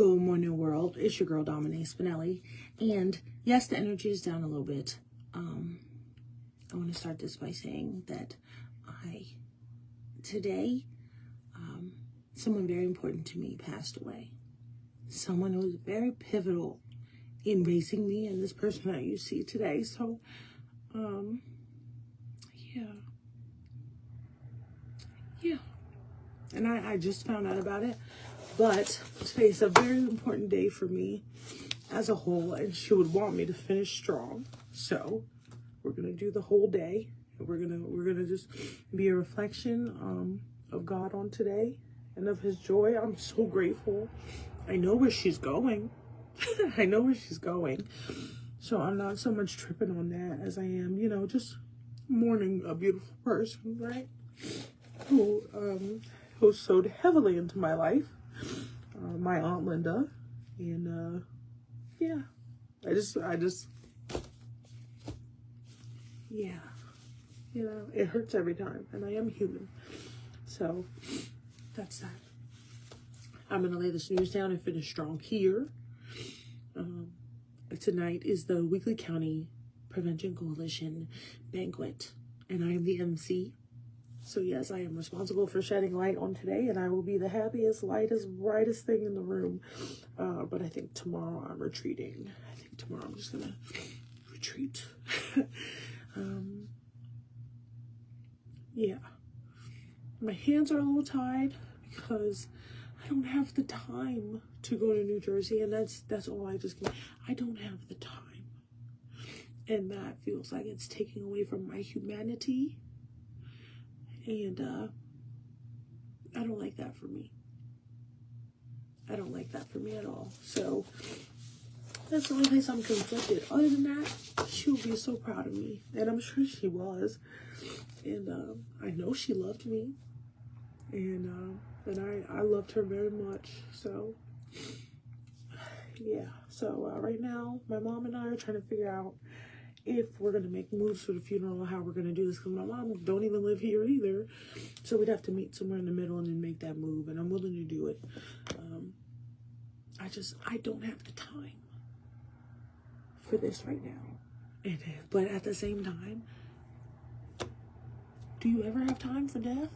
Good morning, world. It's your girl, Dominique Spinelli. And yes, the energy is down a little bit. I want to start this by saying that today, someone very important to me passed away. Someone who was very pivotal in raising me and this person that you see today. So, yeah. And I just found out about it. But today's a very important day for me as a whole, and she would want me to finish strong. So we're gonna do the whole day. We're gonna just be a reflection of God on today and of His joy. I'm so grateful. I know where she's going. I know where she's going. So I'm not so much tripping on that as I am, just mourning a beautiful person, right? Who sewed heavily into my life. My Aunt Linda, and I just it hurts every time, and I am human, so that's that. I'm gonna lay this news down and finish strong here. Tonight is the Weekly County Prevention Coalition banquet, and I am the MC. So yes, I am responsible for shedding light on today, and I will be the happiest, lightest, brightest thing in the room. But I think tomorrow I'm retreating. I think tomorrow I'm just gonna retreat. My hands are a little tied because I don't have the time to go to New Jersey, and that's all I just can. I don't have the time, and that feels like it's taking away from my humanity. And I don't like that for me. I don't like that for me at all. So that's the only place I'm conflicted. Other than that, she would be so proud of me. And I'm sure she was. And I know she loved me. And I loved her very much. So, yeah. So right now, my mom and I are trying to figure out if we're going to make moves for the funeral, how we're going to do this, because my mom don't even live here either. So we'd have to meet somewhere in the middle and then make that move, and I'm willing to do it. I don't have the time for this right now. But at the same time, do you ever have time for death?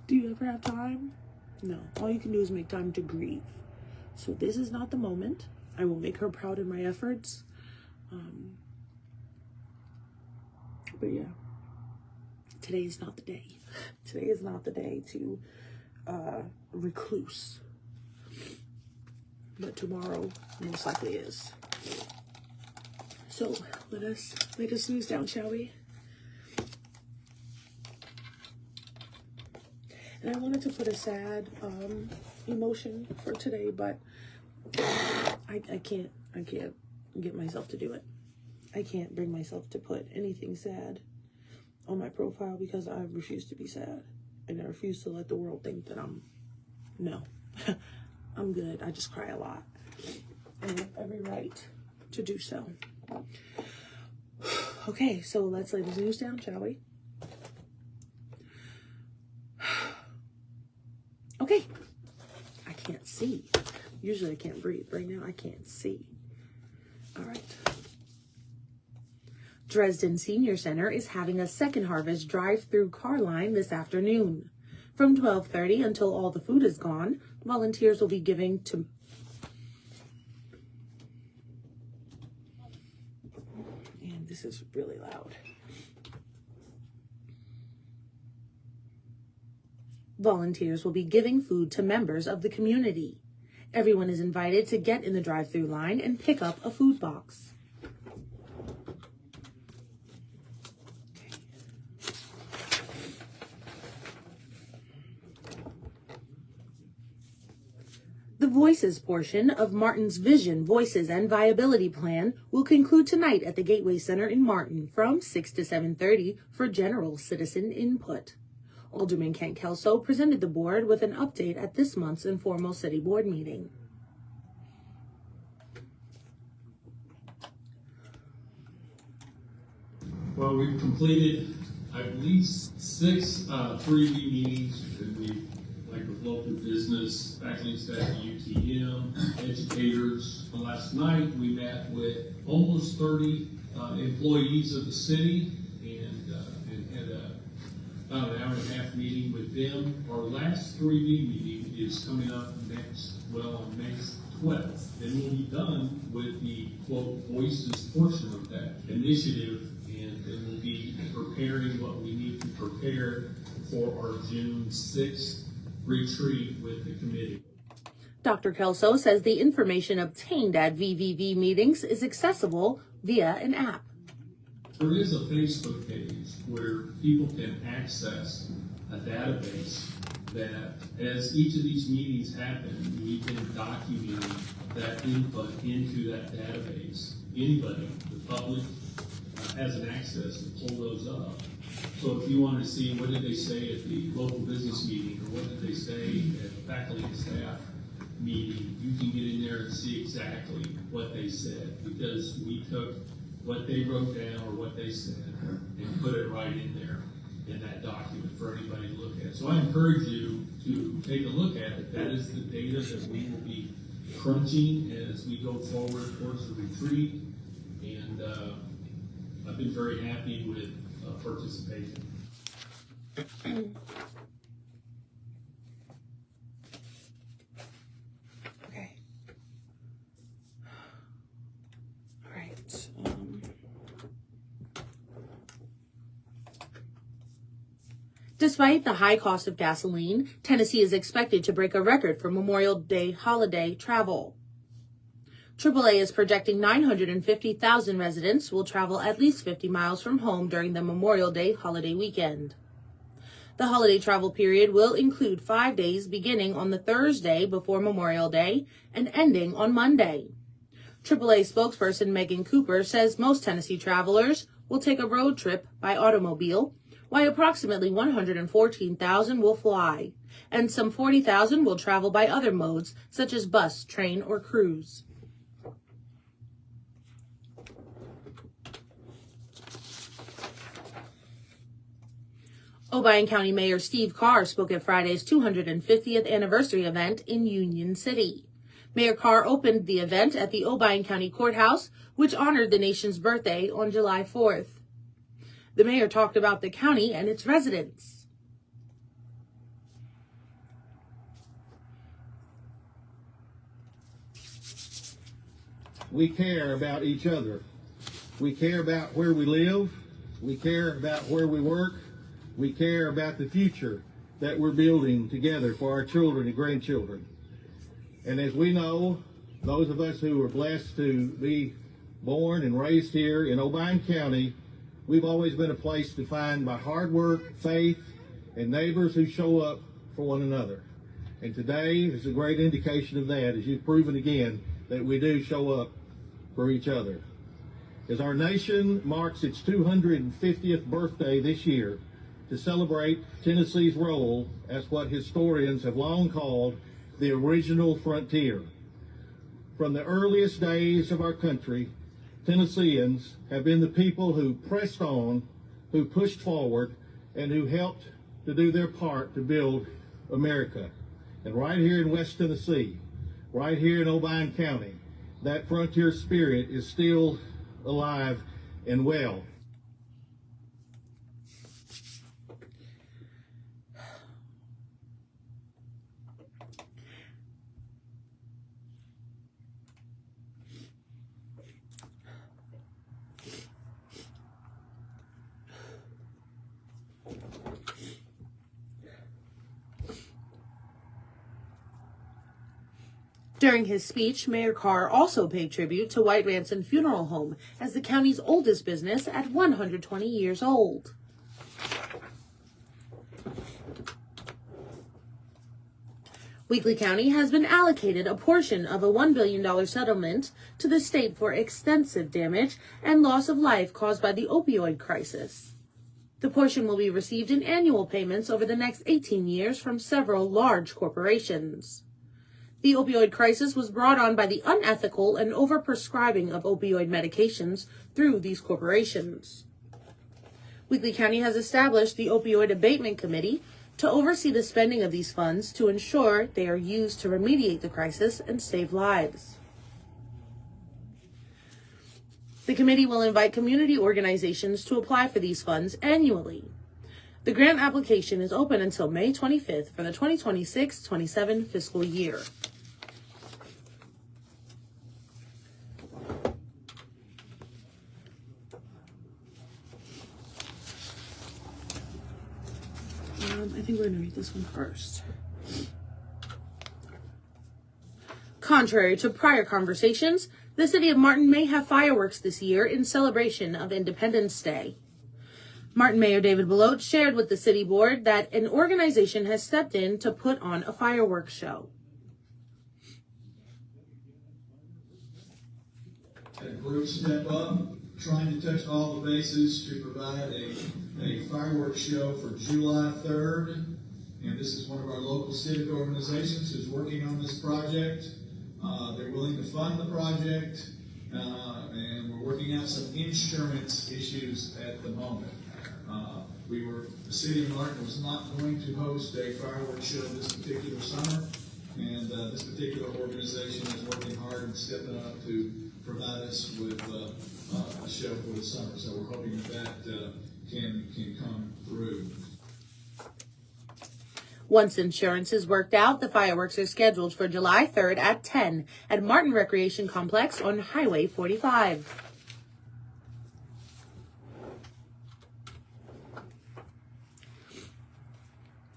Do you ever have time? No. All you can do is make time to grieve. So this is not the moment. I will make her proud in my efforts. But yeah, today is not the day. Today is not the day to recluse. But tomorrow most likely is. So let us lay this news down, shall we? And I wanted to put a sad emotion for today, but I can't get myself to do it. I can't bring myself to put anything sad on my profile because I refuse to be sad. And I refuse to let the world think that I'm good. I just cry a lot. And I have every right to do so. Okay, so let's lay the news down, shall we? Okay. I can't see. Usually I can't breathe. Right now I can't see. All right. Dresden Senior Center is having a Second Harvest drive-through car line this afternoon. From 12:30 until all the food is gone, volunteers will be giving to... And this is really loud. Volunteers will be giving food to members of the community. Everyone is invited to get in the drive-through line and pick up a food box. The Voices portion of Martin's Vision, Voices, and Viability Plan will conclude tonight at the Gateway Center in Martin from 6 to 7:30 for general citizen input. Alderman Kent Kelso presented the board with an update at this month's informal city board meeting. Well, we've completed, I believe, 6 3D meetings. We like with local business, faculty and staff at UTM, educators. Last night we met with almost 30 employees of the city and had about an hour and a half meeting with them. Our last 3B meeting is coming up on May 12th. Then we'll be done with the quote voices portion of that initiative, and then we'll be preparing what we need to prepare for our June 6th retreat with the committee. Dr. Kelso says the information obtained at VVV meetings is accessible via an app. There is a Facebook page where people can access a database that as each of these meetings happen, we can document that input into that database. Anybody, the public, has an access to pull those up. So if you want to see what did they say at the local business meeting, or what did they say at the faculty and staff meeting, you can get in there and see exactly what they said, because we took what they wrote down or what they said and put it right in there in that document for anybody to look at. So I encourage you to take a look at it. That is the data that we will be crunching as we go forward towards the retreat, and I've been very happy with participation. Okay. All right. Despite the high cost of gasoline, Tennessee is expected to break a record for Memorial Day holiday travel. AAA is projecting 950,000 residents will travel at least 50 miles from home during the Memorial Day holiday weekend. The holiday travel period will include 5 days beginning on the Thursday before Memorial Day and ending on Monday. AAA spokesperson Megan Cooper says most Tennessee travelers will take a road trip by automobile, while approximately 114,000 will fly, and some 40,000 will travel by other modes such as bus, train, or cruise. Obion County Mayor Steve Carr spoke at Friday's 250th anniversary event in Union City. Mayor Carr opened the event at the Obion County Courthouse, which honored the nation's birthday on July 4th. The mayor talked about the county and its residents. We care about each other. We care about where we live. We care about where we work. We care about the future that we're building together for our children and grandchildren. And as we know, those of us who are blessed to be born and raised here in Obion County, we've always been a place defined by hard work, faith, and neighbors who show up for one another. And today is a great indication of that, as you've proven again that we do show up for each other. As our nation marks its 250th birthday this year, to celebrate Tennessee's role as what historians have long called the original frontier. From the earliest days of our country, Tennesseans have been the people who pressed on, who pushed forward, and who helped to do their part to build America. And right here in West Tennessee, right here in Obion County, that frontier spirit is still alive and well. During his speech, Mayor Carr also paid tribute to White Ranson Funeral Home as the county's oldest business at 120 years old. Weakley County has been allocated a portion of a $1 billion settlement to the state for extensive damage and loss of life caused by the opioid crisis. The portion will be received in annual payments over the next 18 years from several large corporations. The opioid crisis was brought on by the unethical and overprescribing of opioid medications through these corporations. Weakley County has established the Opioid Abatement Committee to oversee the spending of these funds to ensure they are used to remediate the crisis and save lives. The committee will invite community organizations to apply for these funds annually. The grant application is open until May 25th for the 2026-27 fiscal year. I think we're going to read this one first. Contrary to prior conversations, the city of Martin may have fireworks this year in celebration of Independence Day. Martin Mayor David Belote shared with the city board that an organization has stepped in to put on a fireworks show. A group step up, trying to touch all the bases to provide a fireworks show for July 3rd. And this is one of our local civic organizations who's working on this project. They're willing to fund the project, and we're working out some insurance issues at the moment. The city of Martin was not going to host a fireworks show this particular summer, and this particular organization is working hard and stepping up to provide us with a show for the summer. So we're hoping that can come through. Once insurance is worked out, the fireworks are scheduled for July 3rd at 10 at Martin Recreation Complex on Highway 45.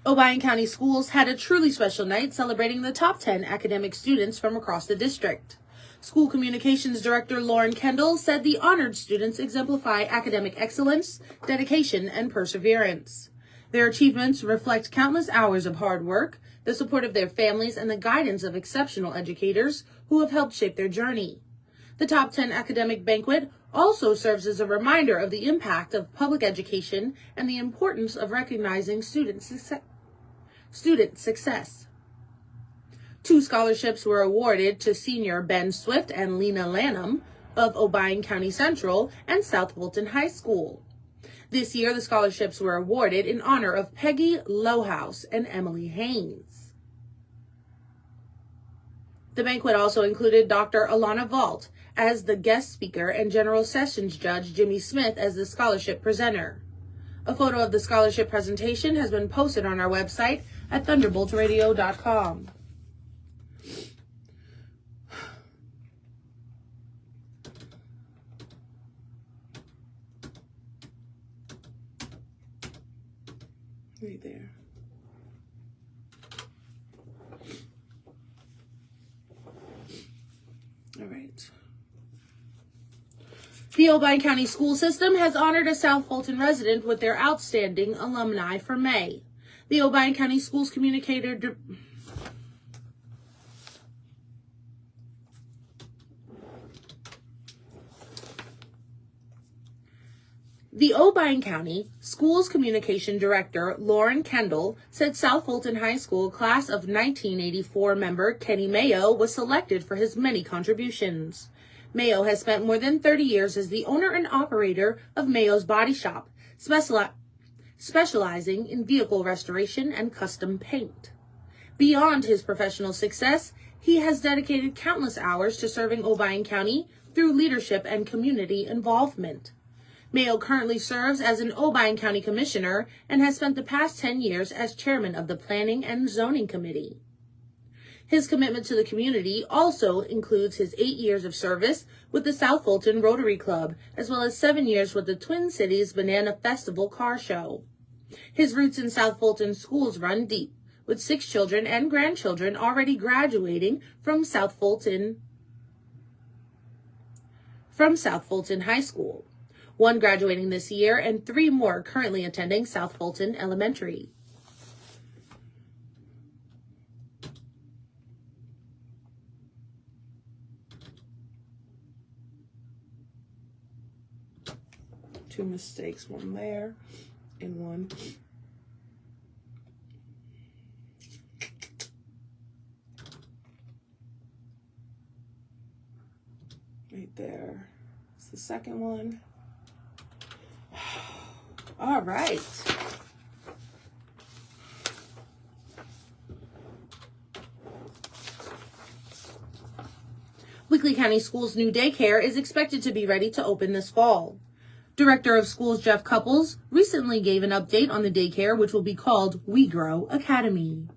Obion County Schools had a truly special night celebrating the top 10 academic students from across the district. School Communications Director Lauren Kendall said the honored students exemplify academic excellence, dedication, and perseverance. Their achievements reflect countless hours of hard work, the support of their families, and the guidance of exceptional educators who have helped shape their journey. The Top 10 Academic Banquet also serves as a reminder of the impact of public education and the importance of recognizing student success. 2 scholarships were awarded to senior Ben Swift and Lena Lanham of Obion County Central and South Fulton High School. This year, the scholarships were awarded in honor of Peggy Lowhouse and Emily Haynes. The banquet also included Dr. Alana Vault as the guest speaker and General Sessions Judge Jimmy Smith as the scholarship presenter. A photo of the scholarship presentation has been posted on our website at thunderboltradio.com. Right there. All right. The Obion County School System has honored a South Fulton resident with their outstanding alumni for May. The Obion County Schools communicator The Obion County Schools Communication Director Lauren Kendall said South Fulton High School class of 1984 member Kenny Mayo was selected for his many contributions. Mayo has spent more than 30 years as the owner and operator of Mayo's Body Shop, specializing in vehicle restoration and custom paint. Beyond his professional success, he has dedicated countless hours to serving Obion County through leadership and community involvement. Mayo currently serves as an Obion County Commissioner and has spent the past 10 years as chairman of the Planning and Zoning Committee. His commitment to the community also includes his 8 years of service with the South Fulton Rotary Club, as well as 7 years with the Twin Cities Banana Festival Car Show. His roots in South Fulton schools run deep, with 6 children and grandchildren already graduating from South Fulton High School. 1 graduating this year and 3 more currently attending South Fulton Elementary. Two mistakes, one there and one right there. It's the second one. All right. Weakley County Schools' new daycare is expected to be ready to open this fall. Director of Schools Jeff Couples recently gave an update on the daycare, which will be called We Grow Academy.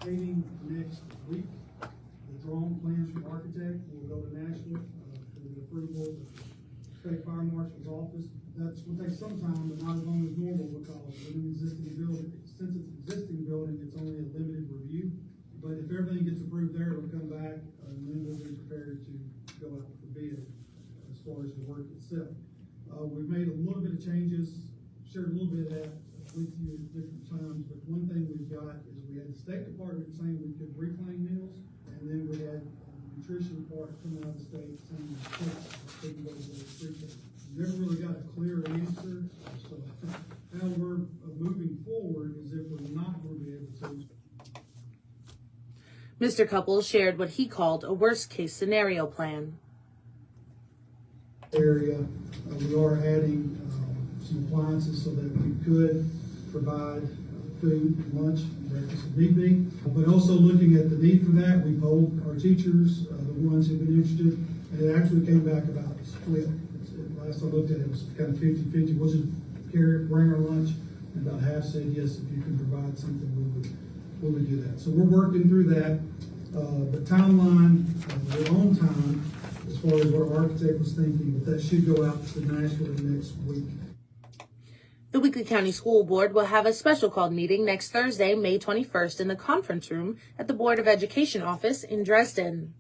Meeting next week. The drawing plans from architect will go to Nashville for the approval of the state fire marshal's office. That's will take some time, but not as long as normal because with an existing building, since it's an existing building, it's only a limited review. But if everything gets approved there, it'll come back and then we'll be prepared to go out for bid as far as the work itself. We've made a little bit of changes, shared a little bit of that with you at different times, but one thing we've got is we had the State Department saying we could reclaim meals, and then we had the nutrition part coming out of the state saying we couldn't go to the reclaim. Never really got a clear answer, so how we're moving forward is if we're not going to be able to. Mr. Couples shared what he called a worst-case scenario plan. Area, we are adding some appliances so that we could provide food, lunch, and breakfast if need be. But also looking at the need for that, we polled our teachers, the ones who've been interested, and it actually came back about split. Last I looked at it, it was kind of 50-50. We'll just bring our lunch, and about half said yes, if you can provide something, we would do that. So we're working through that. The timeline, we're on time as far as what our architect was thinking, but that should go out to Nashville next week. The Weakley County School Board will have a special called meeting next Thursday, May 21st, in the conference room at the Board of Education office in Dresden.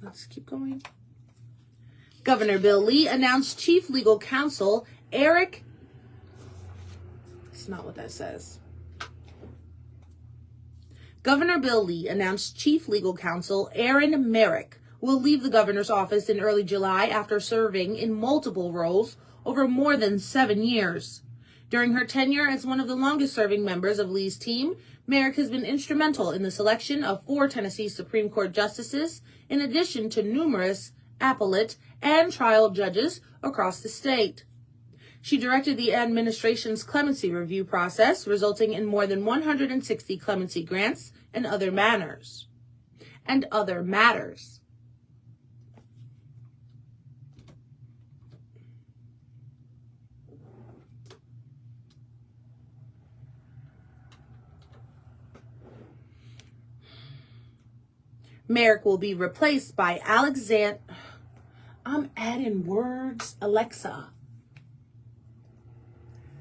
Let's keep going. Governor Bill Lee announced Chief Legal Counsel Eric. It's not what that says. Governor Bill Lee announced Chief Legal Counsel Aaron Merrick will leave the governor's office in early July after serving in multiple roles over more than 7 years. During her tenure as one of the longest-serving members of Lee's team, Merrick has been instrumental in the selection of 4 Tennessee Supreme Court justices, in addition to numerous appellate and trial judges across the state. She directed the administration's clemency review process, resulting in more than 160 clemency grants and other matters. Merrick will be replaced by Alexa.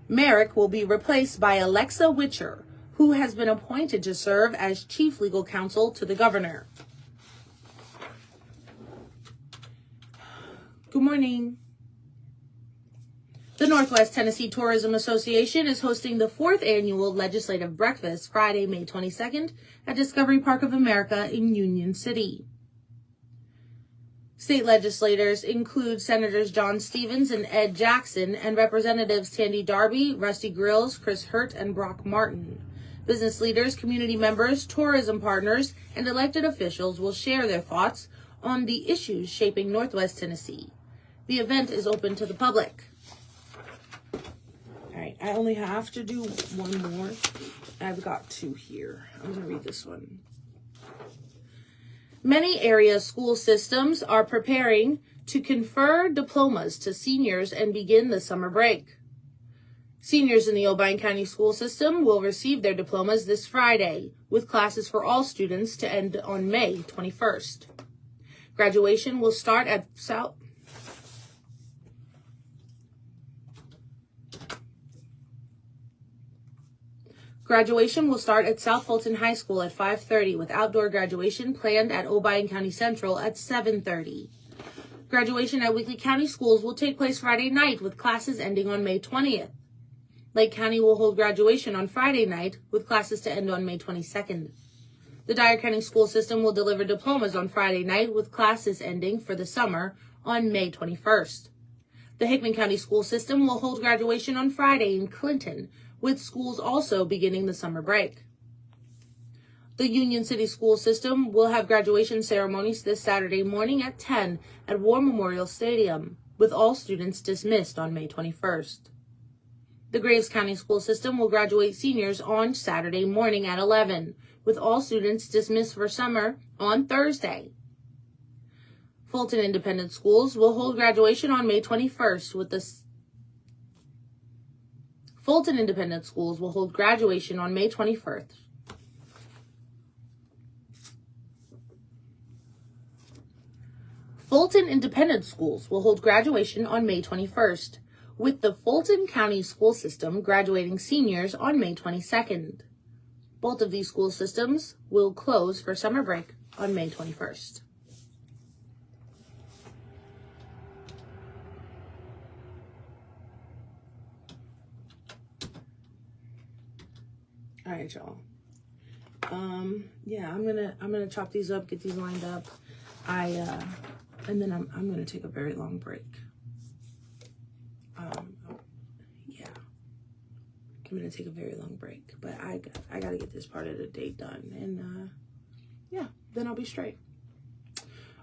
Merrick will be replaced by Alexa Witcher, who has been appointed to serve as Chief Legal Counsel to the governor. Good morning. The Northwest Tennessee Tourism Association is hosting the 4th annual Legislative Breakfast Friday, May 22nd at Discovery Park of America in Union City. State legislators include Senators John Stevens and Ed Jackson and Representatives Tandy Darby, Rusty Grills, Chris Hurt, and Brock Martin. Business leaders, community members, tourism partners, and elected officials will share their thoughts on the issues shaping Northwest Tennessee. The event is open to the public. All right, I only have to do one more. I've got 2 here. I'm going to read this one. Many area school systems are preparing to confer diplomas to seniors and begin the summer break. Seniors in the Obion County School System will receive their diplomas this Friday, with classes for all students to end on May 21st. Graduation will start at South Fulton High School at 5:30, with outdoor graduation planned at Obion County Central at 7:30. Graduation at Weakley County Schools will take place Friday night, with classes ending on May 20th. Lake County will hold graduation on Friday night, with classes to end on May 22nd. The Dyer County School System will deliver diplomas on Friday night, with classes ending for the summer on May 21st. The Hickman County School System will hold graduation on Friday in Clinton, with schools also beginning the summer break. The Union City School System will have graduation ceremonies this Saturday morning at 10 at War Memorial Stadium, with all students dismissed on May 21st. The Graves County School System will graduate seniors on Saturday morning at 11, with all students dismissed for summer on Thursday. Fulton Independent Schools will hold graduation on May 21st, with the Fulton Independent Schools will hold graduation on May 21st. Fulton Independent Schools will hold graduation on May 21st, with the Fulton County School System graduating seniors on May 22nd. Both of these school systems will close for summer break on May 21st. All right, y'all. Yeah, I'm gonna chop these up, get these lined up. And then I'm gonna take a very long break. Yeah, I'm gonna take a very long break, but I gotta get this part of the day done, and yeah, then I'll be straight.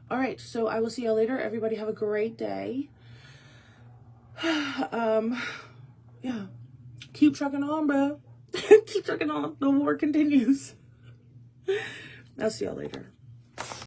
All right, so I will see y'all later. Everybody have a great day. Yeah, keep trucking on, bro. Keep trucking on. The war continues. I'll see y'all later.